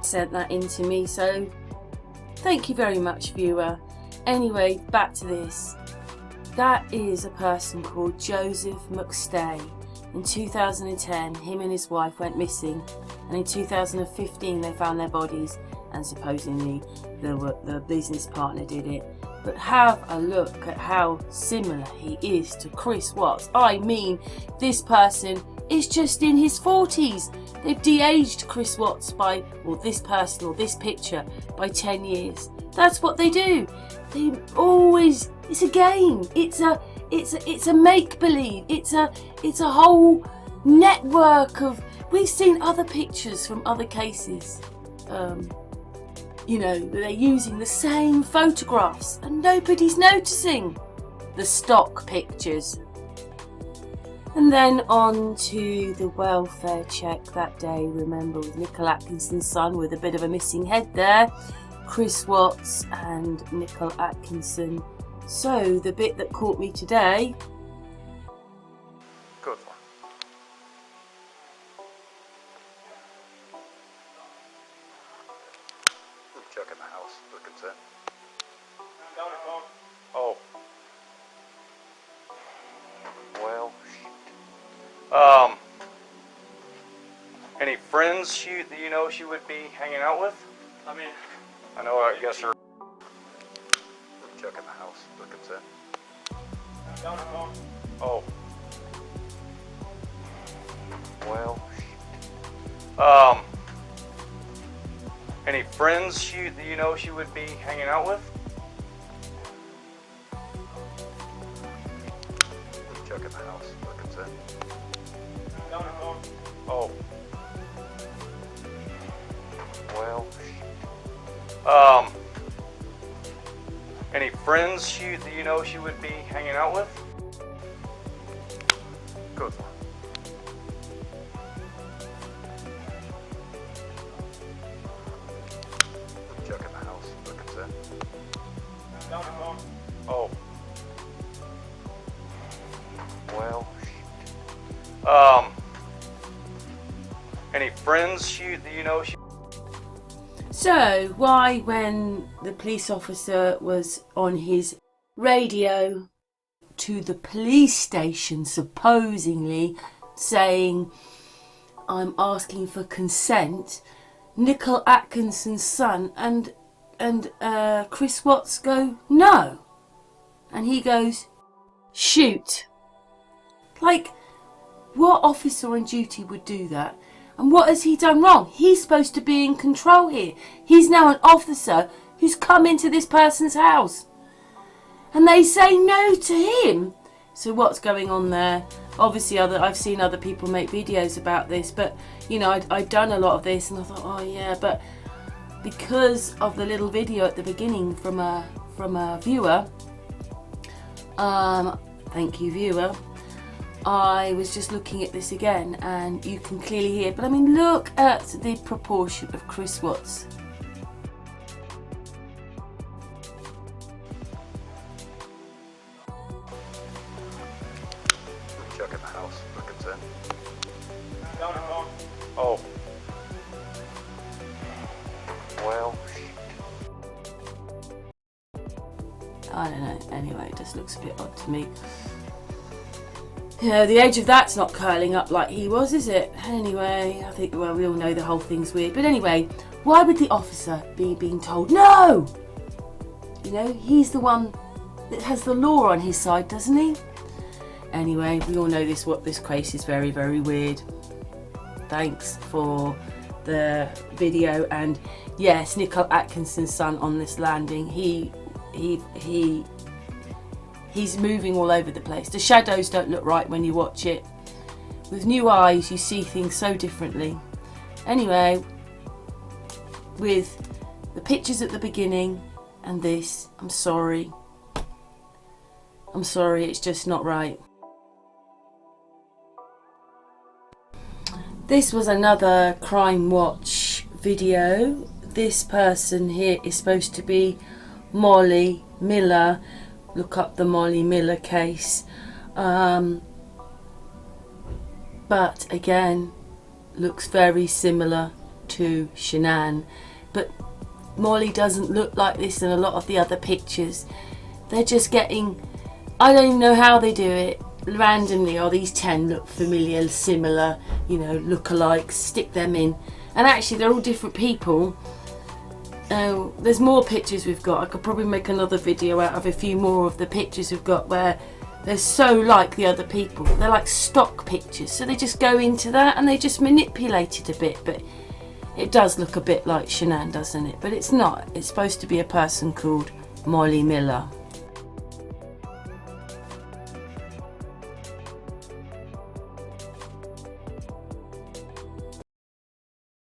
sent that in to me, so thank you very much, viewer. Anyway, back to this. That is a person called Joseph McStay. In 2010, him and his wife went missing, and in 2015 they found their bodies, and supposedly the business partner did it. But have a look at how similar he is to Chris Watts. I mean, this person is just in his 40s. They've de-aged Chris Watts by, or this person or this picture, by 10 years. That's what they do. They always, it's a game. It's a make-believe. It's a whole network of, we've seen other pictures from other cases. You know, they're using the same photographs and nobody's noticing the stock pictures. And then on to the welfare check that day, remember, with Nicole Atkinson's son, with a bit of a missing head there, Chris Watts and Nicole Atkinson. So the bit that caught me today. Good one. Check in the house, the consent. Oh. Well, any friends that you know she would be hanging out with? I know, I guess her. Check in the house, the consent. Oh. Well, any friends that you know she would be hanging out with? Check in the house, the consent. Oh. Well, any friends that you know she would be hanging out with? Good one. Check in the house, the consent. Oh. Well, any friends that you know she... So why, when the police officer was on his radio to the police station supposedly saying, I'm asking for consent, Nicole Atkinson's son and Chris Watts go, no. And he goes, shoot. Like, what officer on duty would do that? And what has he done wrong? He's supposed to be in control here. He's now an officer who's come into this person's house. And they say no to him. So what's going on there? Obviously, I've seen other people make videos about this, but you know, I'd done a lot of this, and I thought, oh yeah, but because of the little video at the beginning from a viewer, thank you, viewer, I was just looking at this again, and you can clearly hear. But I mean, look at the proportion of Chris Watts. Check in the house, the consent. Oh. Well. I don't know. Anyway, it just looks a bit odd to me. You know, the age of that's not curling up like he was, is it? Anyway, I think, well, we all know the whole thing's weird. But anyway, why would the officer be being told no? You know, he's the one that has the law on his side, doesn't he? Anyway, we all know this case is very, very weird. Thanks for the video. And yes, Nicole Atkinson's son on this landing, he's moving all over the place. The shadows don't look right when you watch it. With new eyes, you see things so differently. Anyway, with the pictures at the beginning and this, I'm sorry. I'm sorry, it's just not right. This was another Crime Watch video. This person here is supposed to be Molly Miller. Look up the Molly Miller case. But again, looks very similar to Shanann, but Molly doesn't look like this in a lot of the other pictures. They're just getting, I don't even know how they do it, randomly, oh these 10 look familiar, similar, you know, look-alikes, stick them in. And actually they're all different people. There's more pictures we've got. I could probably make another video out of a few more of the pictures we've got where they're so like the other people. They're like stock pictures, so they just go into that and they just manipulate it a bit. But it does look a bit like Shanann, doesn't it? But it's not. It's supposed to be a person called Molly Miller.